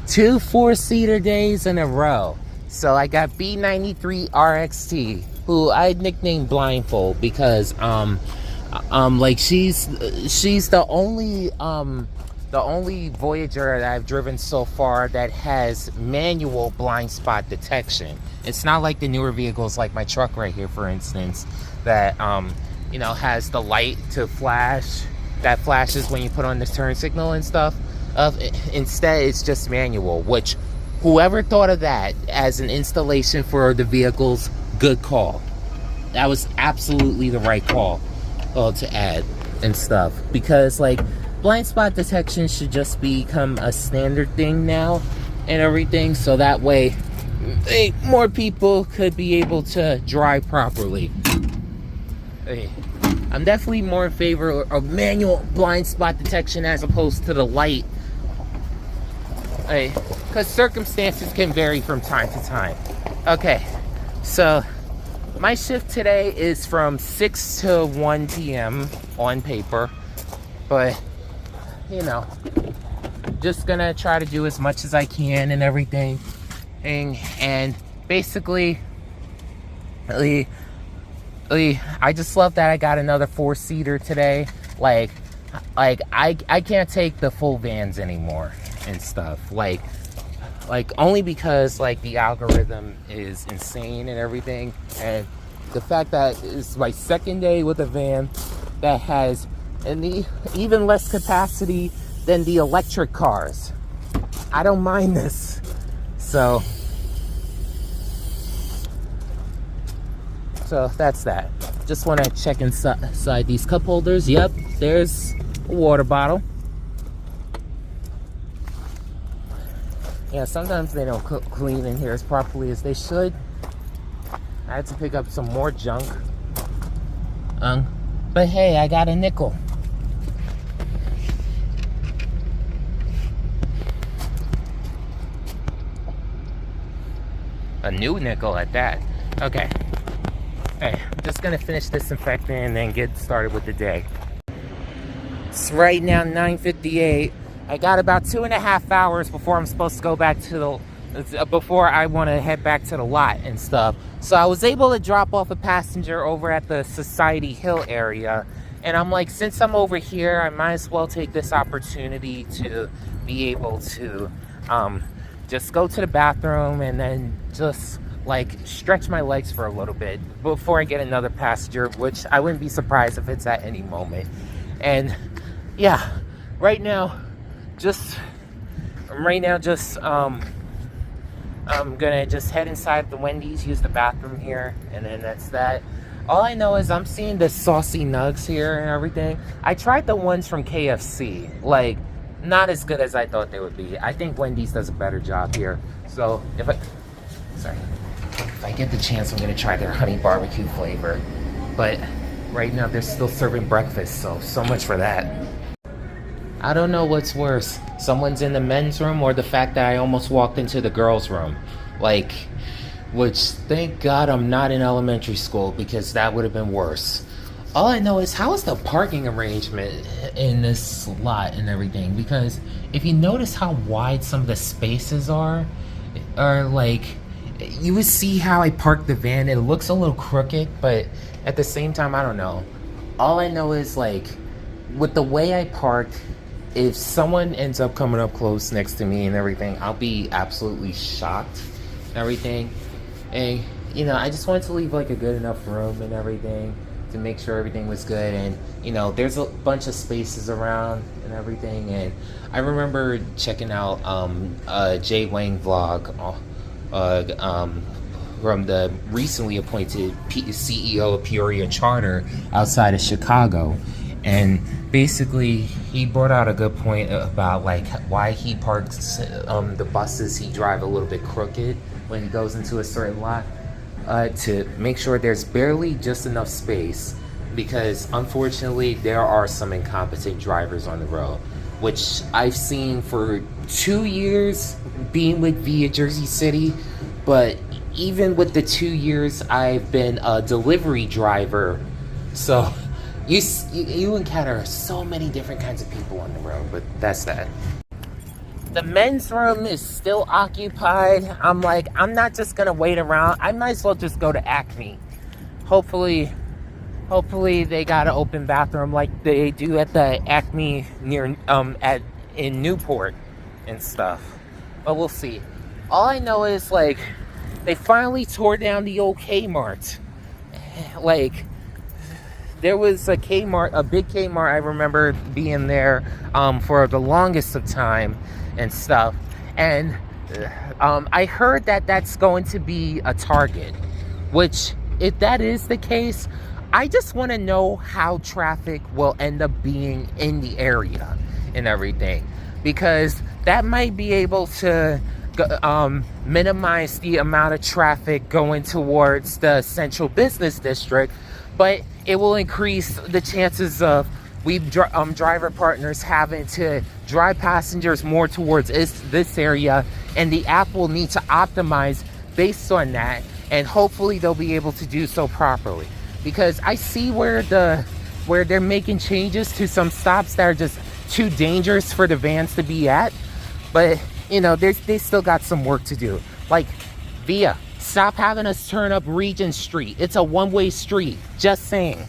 2 4-seater days in a row. So I got B93 RXT, who I nicknamed Blindfold because like she's the only Voyager that I've driven so far that has manual blind spot detection. It's not like the newer vehicles, like my truck right here, for instance, that you know, has the light to flash that flashes when you put on the turn signal and stuff. Instead, it's just manual, which whoever thought of that as an installation for the vehicles, good call. That was absolutely the right call to add and stuff, because like blind spot detection should just become a standard thing now and everything, so that way more people could be able to drive properly. I'm definitely more in favor of manual blind spot detection as opposed to the light, because circumstances can vary from time to time. Okay, so my shift today is from 6 to 1 p.m. on paper, but you know, just gonna try to do as much as I can and everything, and basically I just love that I got another 4-seater today. Like I can't take the full vans anymore and stuff, like only because like the algorithm is insane and everything, and the fact that it's my second day with a van that has even less capacity than the electric cars. I don't mind this. So that's that. Just want to check inside these cup holders. Yep, there's a water bottle. Yeah, sometimes they don't clean in here as properly as they should. I had to pick up some more junk. But hey, I got a nickel. A new nickel at that. Okay. Hey, I'm just gonna finish disinfecting and then get started with the day. It's right now 9:58. I got about 2.5 hours before I'm supposed to go back to before I want to head back to the lot and stuff. So I was able to drop off a passenger over at the Society Hill area, and I'm like, since I'm over here, I might as well take this opportunity to be able to just go to the bathroom and then just like stretch my legs for a little bit before I get another passenger, which I wouldn't be surprised if it's at any moment. And yeah, right now I'm gonna just head inside the Wendy's, use the bathroom here, and then that's that. All I know is I'm seeing the saucy nugs here and everything. I tried the ones from KFC, like not as good as I thought they would be. I think Wendy's does a better job here. So if I get the chance, I'm gonna try their honey barbecue flavor. But right now they're still serving breakfast, so much for that. I don't know what's worse, someone's in the men's room or the fact that I almost walked into the girls' room. Like, which thank God I'm not in elementary school, because that would have been worse. All I know is, how is the parking arrangement in this lot and everything? Because if you notice how wide some of the spaces are like, you would see how I parked the van. It looks a little crooked, but at the same time, I don't know. All I know is, like, with the way I parked, if someone ends up coming up close next to me and everything, I'll be absolutely shocked and everything. And, you know, I just wanted to leave like a good enough room and everything to make sure everything was good. And, you know, there's a bunch of spaces around and everything. And I remember checking out Jay Wang vlog from the recently appointed CEO of Peoria Charter outside of Chicago. And basically, he brought out a good point about like why he parks the buses he drive a little bit crooked when he goes into a certain lot, to make sure there's barely just enough space, because unfortunately there are some incompetent drivers on the road, which I've seen for 2 years being with Via Jersey City. But even with the 2 years I've been a delivery driver, so you encounter so many different kinds of people on the road. But that's that. The men's room is still occupied. I'm like, I'm not just gonna wait around. I might as well just go to Acme. Hopefully they got an open bathroom like they do at the Acme near in Newport and stuff. But we'll see. All I know is, like, they finally tore down the old Kmart. Like, there was a Kmart, a big Kmart. I remember being there for the longest of time and stuff. And I heard that that's going to be a Target, which, if that is the case, I just want to know how traffic will end up being in the area and everything, because that might be able to minimize the amount of traffic going towards the central business district, but it will increase the chances of driver partners having to drive passengers more towards this area, and the app will need to optimize based on that, and hopefully they'll be able to do so properly. Because I see where they're making changes to some stops that are just too dangerous for the vans to be at, but you know, they still got some work to do. Like, Via, stop having us turn up Regent Street. It's a one-way street. Just saying.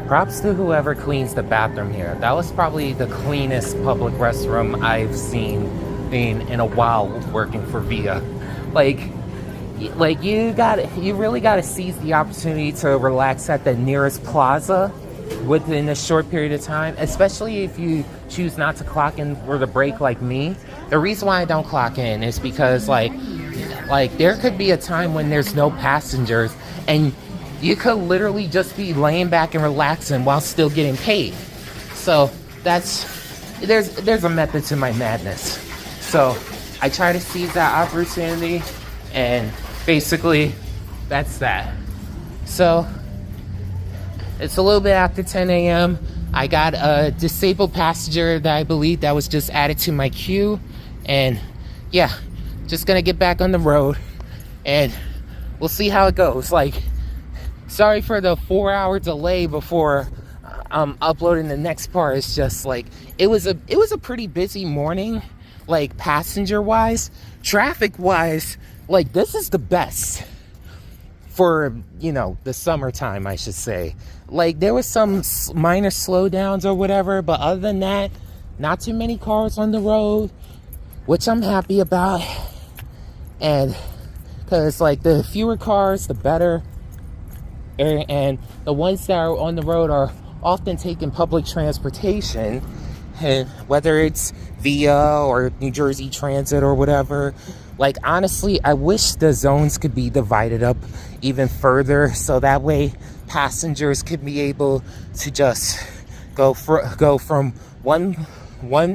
Props to whoever cleans the bathroom here. That was probably the cleanest public restroom I've seen in a while working for Via. Like you really gotta seize the opportunity to relax at the nearest plaza within a short period of time, especially if you choose not to clock in for the break like me. The reason why I don't clock in is because like there could be a time when there's no passengers and you could literally just be laying back and relaxing while still getting paid. So there's a method to my madness. So I try to seize that opportunity, and basically that's that. So it's a little bit after 10 a.m. I got a disabled passenger that I believe that was just added to my queue, and yeah, just gonna get back on the road and we'll see how it goes. Like, sorry for the 4-hour delay before uploading the next part. It's just like it was a pretty busy morning, like passenger wise. Traffic wise, like, this is the best for, you know, the summertime, I should say. Like, there was some minor slowdowns or whatever, but other than that, not too many cars on the road, which I'm happy about. And because, like, the fewer cars, the better. And the ones that are on the road are often taking public transportation, and whether it's Via or New Jersey Transit or whatever. Like, honestly, I wish the zones could be divided up even further, so that way passengers could be able to just go from one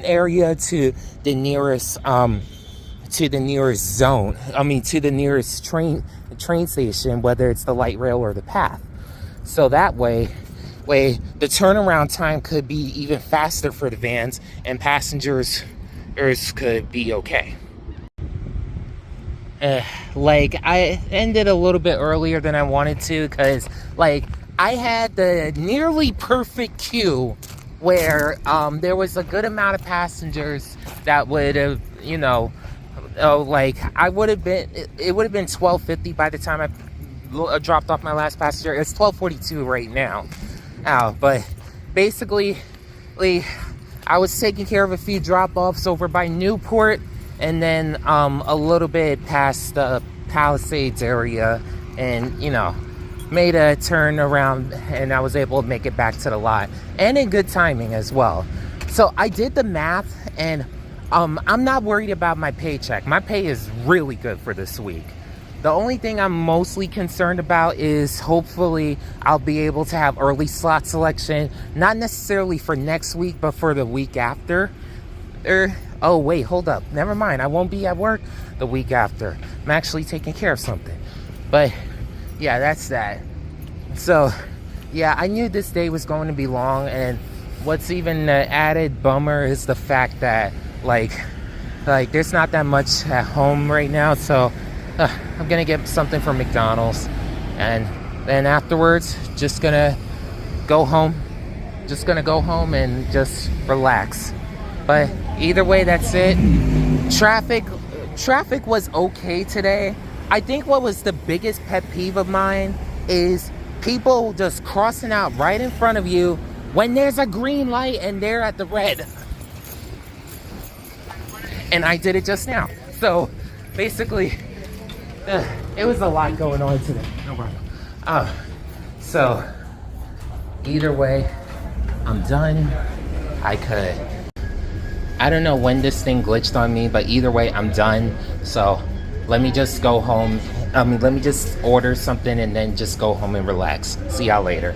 area to the nearest zone. I mean, to the nearest train station, whether it's the light rail or the path. So that way the turnaround time could be even faster for the vans, and passengers could be okay. Like, I ended a little bit earlier than I wanted to, because like I had the nearly perfect queue where there was a good amount of passengers that would have, you know, like it would have been 12:50 by the time I dropped off my last passenger. It's 12:42 right now. But basically, I was taking care of a few drop-offs over by Newport, and then a little bit past the Palisades area, and, you know, made a turn around, and I was able to make it back to the lot, and in good timing as well. So I did the math, and I'm not worried about my paycheck. My pay is really good for this week. The only thing I'm mostly concerned about is hopefully I'll be able to have early slot selection, not necessarily for next week, but for the week after. Oh, wait, hold up. Never mind. I won't be at work the week after. I'm actually taking care of something. But yeah, that's that. So yeah, I knew this day was going to be long, and what's even the added bummer is the fact that like there's not that much at home right now, so I'm gonna get something from McDonald's, and then afterwards just gonna go home and just relax. But either way, that's it. Traffic, traffic was okay today. I think what was the biggest pet peeve of mine is people just crossing out right in front of you when there's a green light and they're at the red. And I did it just now. So basically, it was a lot going on today. No problem. So either way, I'm done. I don't know when this thing glitched on me, but either way, I'm done. So let me just go home. Let me just order something and then just go home and relax. See y'all later.